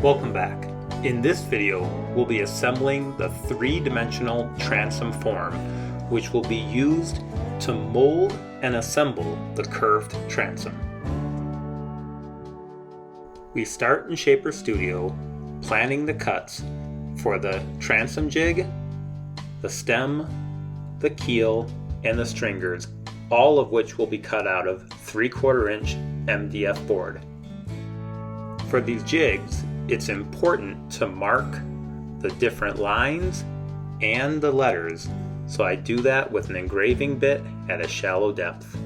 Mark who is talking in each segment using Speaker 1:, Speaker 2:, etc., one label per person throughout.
Speaker 1: Welcome back. In this video, we'll be assembling the three-dimensional transom form, which will be used to mold and assemble the curved transom. We start in Shaper Studio planning the cuts for the transom jig, the stem, the keel, and the stringers, all of which will be cut out of 3/4 inch MDF board. For these jigs, it's important to mark the different lines and the letters, so I do that with an engraving bit at a shallow depth.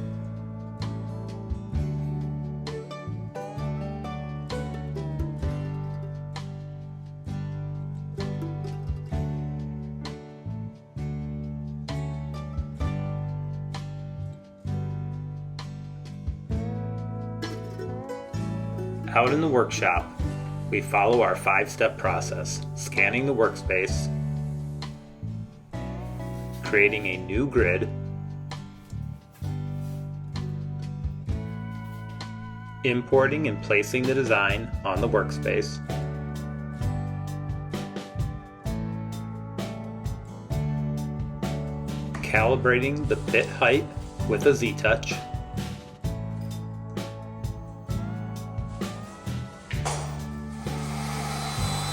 Speaker 1: Out in the workshop, we follow our 5-step process, scanning the workspace, creating a new grid, importing and placing the design on the workspace, calibrating the bit height with a Z-touch,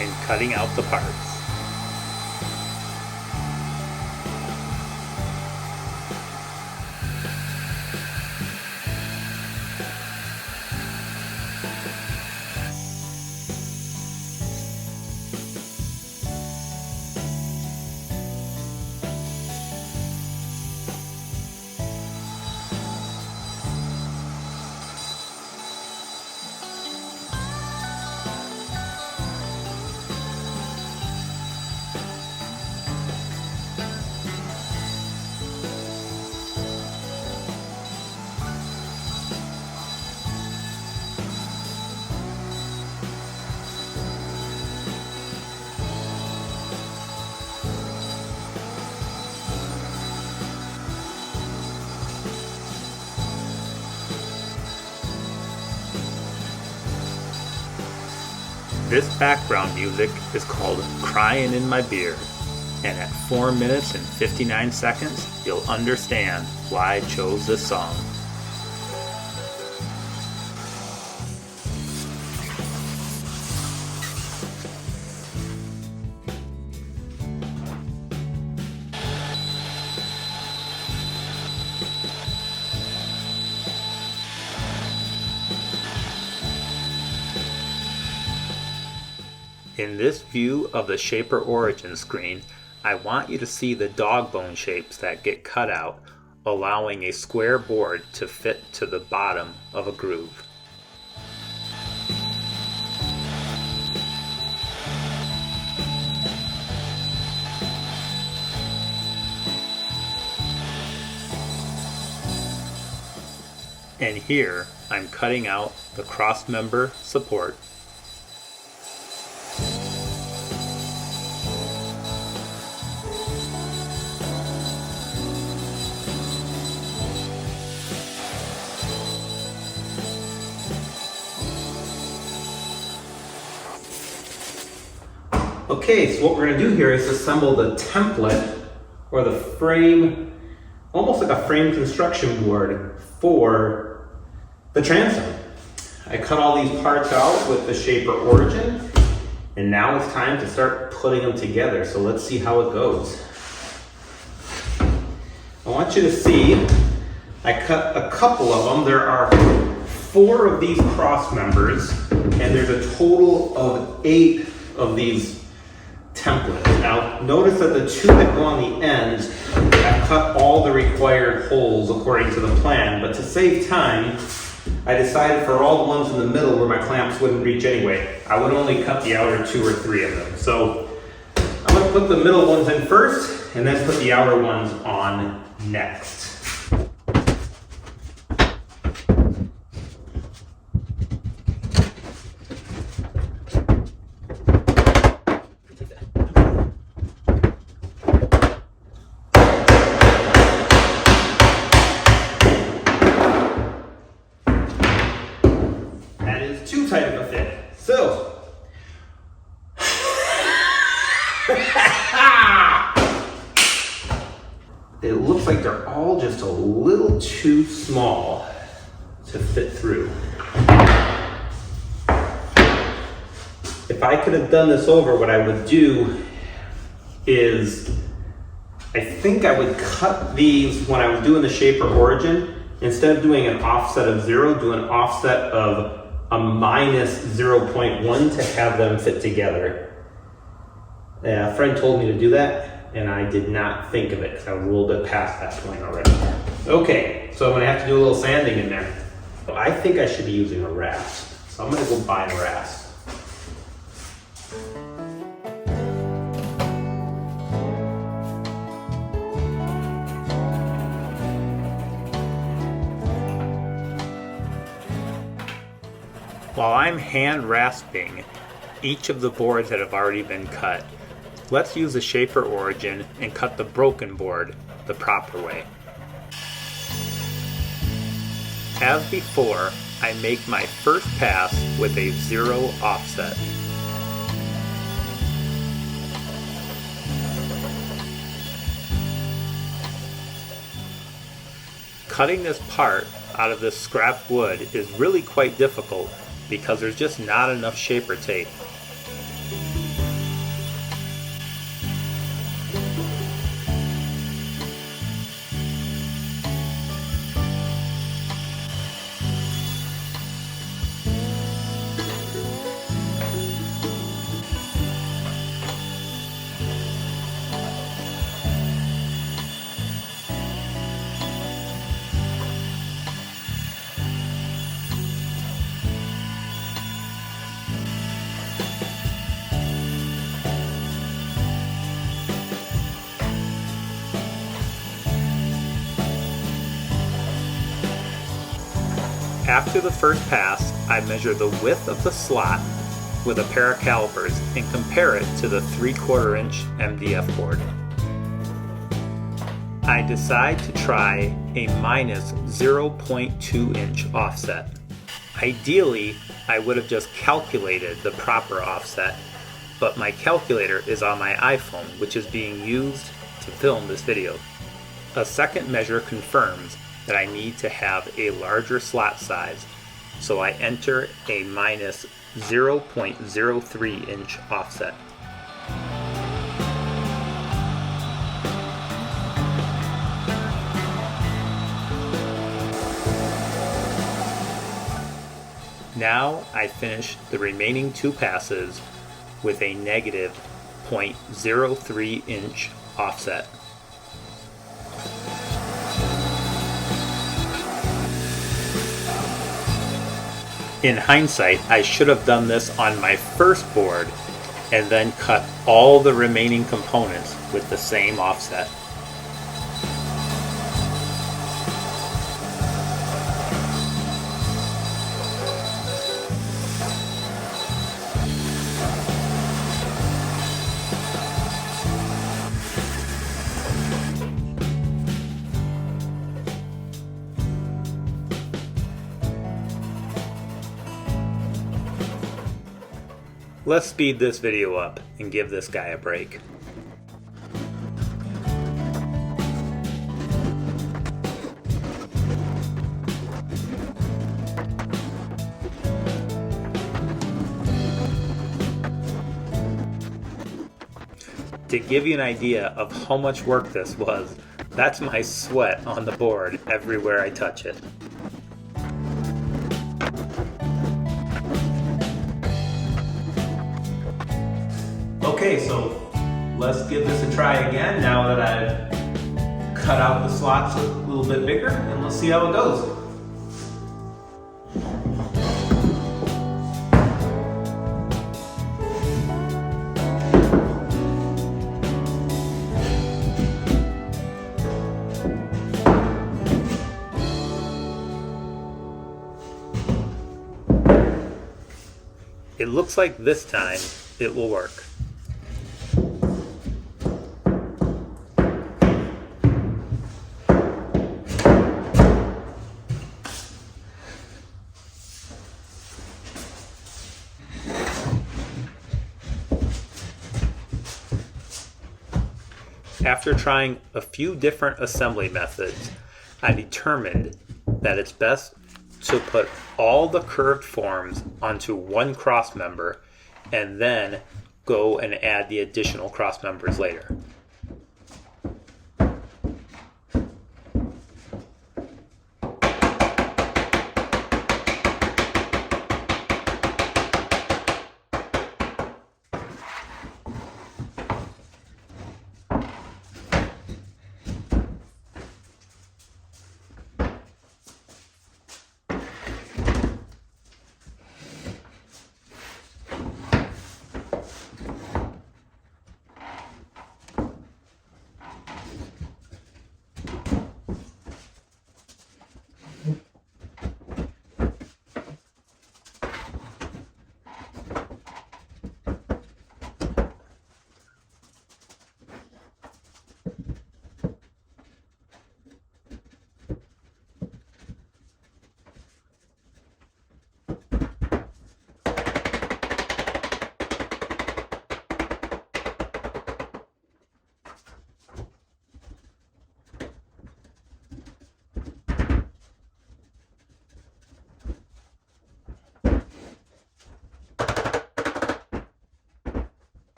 Speaker 1: and cutting out the parts. This background music is called Crying in My Beard, and at 4 minutes and 59 seconds, you'll understand why I chose this song. In this view of the Shaper Origin screen, I want you to see the dog bone shapes that get cut out, allowing a square board to fit to the bottom of a groove. And here, I'm cutting out the cross-member support. Okay, so what we're going to do here is assemble the template, or the frame, almost like a frame construction board for the transom. I cut all these parts out with the Shaper Origin, and now it's time to start putting them together, so let's see how it goes. I want you to see, I cut a couple of them. There are 4 of these cross members, and there's a total of 8 of these templates. Now notice that the 2 that go on the ends, I've cut all the required holes according to the plan, but to save time, I decided for all the ones in the middle where my clamps wouldn't reach anyway, I would only cut the outer 2 or 3 of them. So I'm going to put the middle ones in first, and then put the outer ones on next. too tight of a fit. So too small to fit through. If I could have done this over, what I would do is, I think I would cut these when I was doing the Shaper Origin. Instead of doing an offset of 0, do an offset of a minus 0.1 to have them fit together. A friend told me to do that, and I did not think of it because I was a little bit past that point already. Okay, so I'm going to have to do a little sanding in there. I think I should be using a rasp, so I'm going to go buy a rasp. While I'm hand rasping each of the boards that have already been cut, let's use the Shaper Origin and cut the broken board the proper way. As before, I make my first pass with a 0 offset. Cutting this part out of this scrap wood is really quite difficult because there's just not enough shaper tape. After the first pass, I measure the width of the slot with a pair of calipers and compare it to the 3/4 inch MDF board. I decide to try a minus 0.2 inch offset. Ideally, I would have just calculated the proper offset, but my calculator is on my iPhone, which is being used to film this video. A second measure confirms that I need to have a larger slot size, so I enter a minus 0.03 inch offset. Now I finish the remaining 2 passes with a negative 0.03 inch offset. In hindsight, I should have done this on my first board and then cut all the remaining components with the same offset. Let's speed this video up and give this guy a break. To give you an idea of how much work this was, that's my sweat on the board everywhere I touch it. Okay, so let's give this a try again now that I've cut out the slots a little bit bigger, and let's see how it goes. It looks like this time it will work. After trying a few different assembly methods,
Speaker 2: I determined that it's best to put all the curved forms onto one cross member and then go and add the additional cross members later.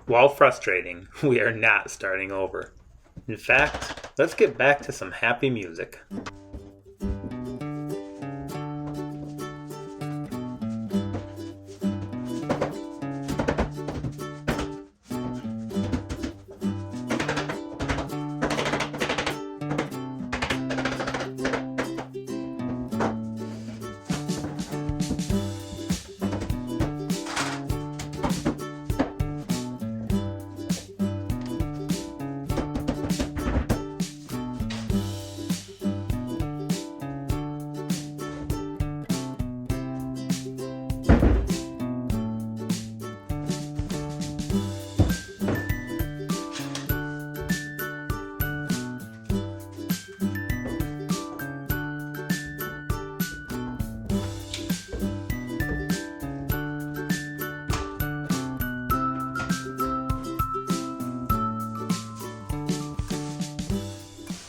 Speaker 2: While frustrating, we are not starting over. In fact, let's get back to some happy music.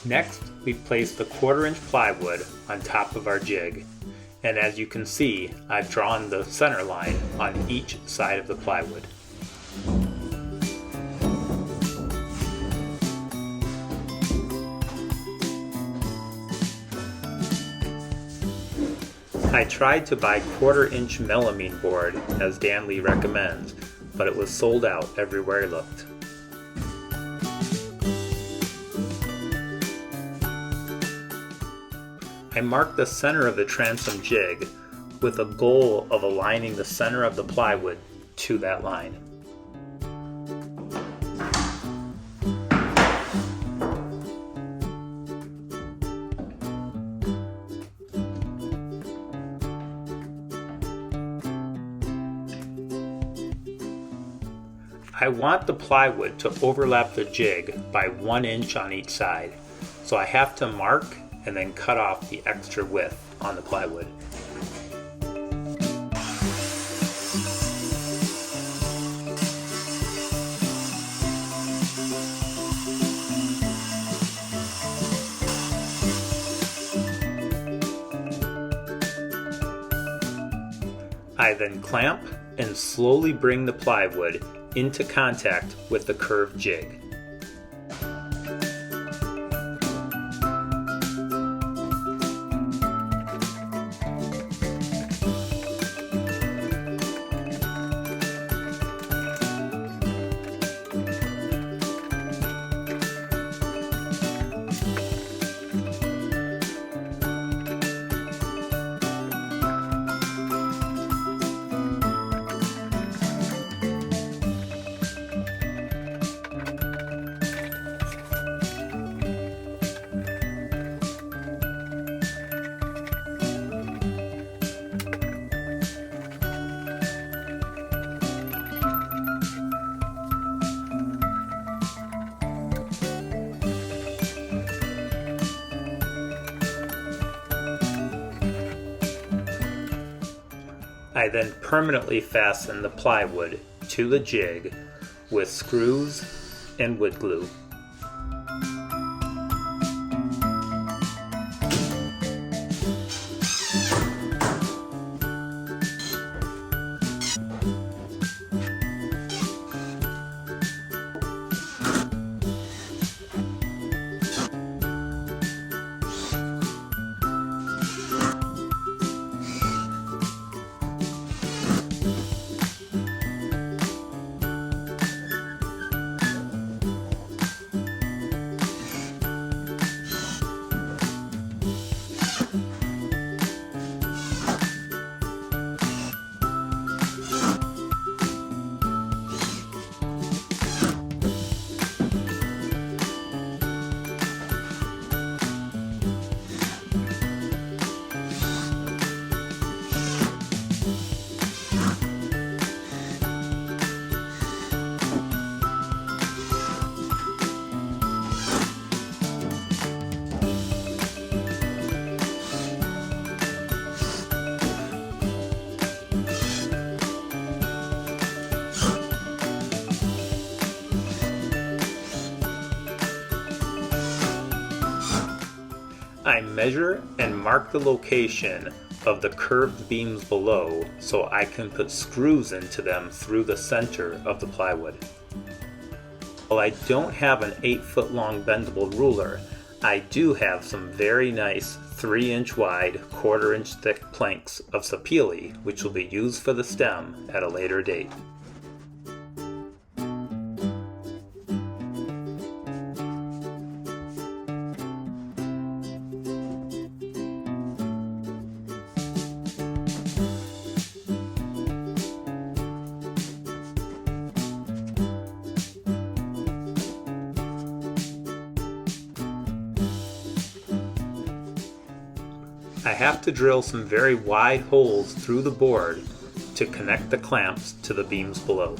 Speaker 2: Next, we place the 1/4" plywood on top of our jig, and as you can see, I've drawn the center line on each side of the plywood. I tried to buy 1/4" melamine board as Dan Lee recommends, but it was sold out everywhere I looked. I marked the center of the transom jig with a goal of aligning the center of the plywood to that line. I want the plywood to overlap the jig by 1 inch on each side, so I have to mark and then cut off the extra width on the plywood. I then clamp and slowly bring the plywood into contact with the curved jig. I then permanently fasten the plywood to the jig with screws and wood glue. I measure and mark the location of the curved beams below so I can put screws into them through the center of the plywood. While I don't have an 8-foot long bendable ruler, I do have some very nice 3-inch wide, 1/4-inch thick planks of sapele, which will be used for the stem at a later date. I have to drill some very wide holes through the board to connect the clamps to the beams below.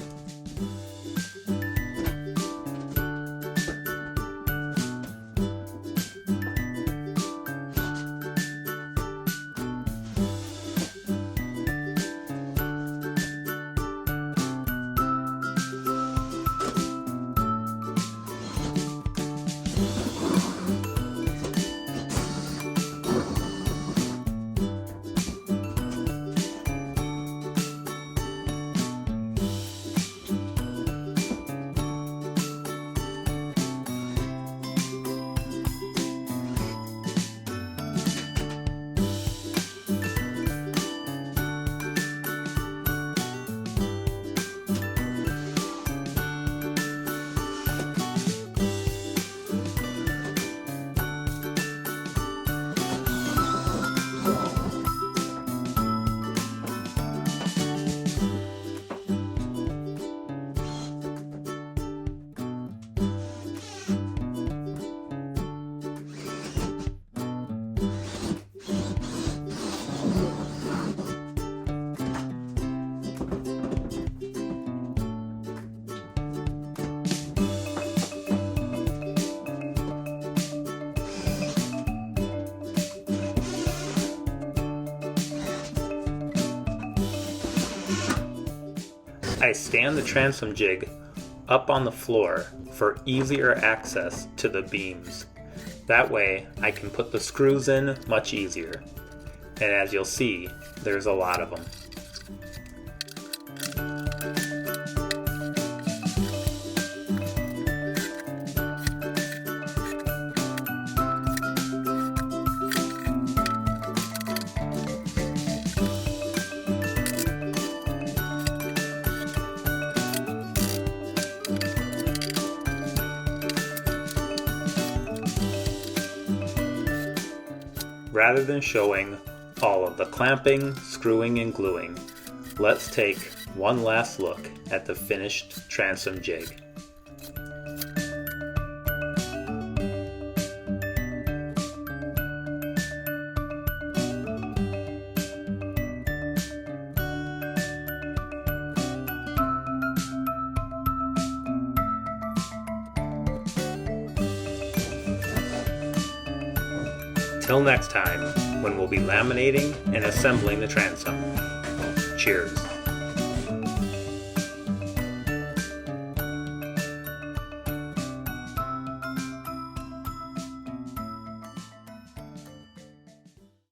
Speaker 2: I stand the transom jig up on the floor for easier access to the beams. That way I can put the screws in much easier. And as you'll see, there's a lot of them. Rather than showing all of the clamping, screwing, and gluing, let's take one last look at the finished transom jig. Till next time, when we'll be laminating and assembling the transom. Cheers.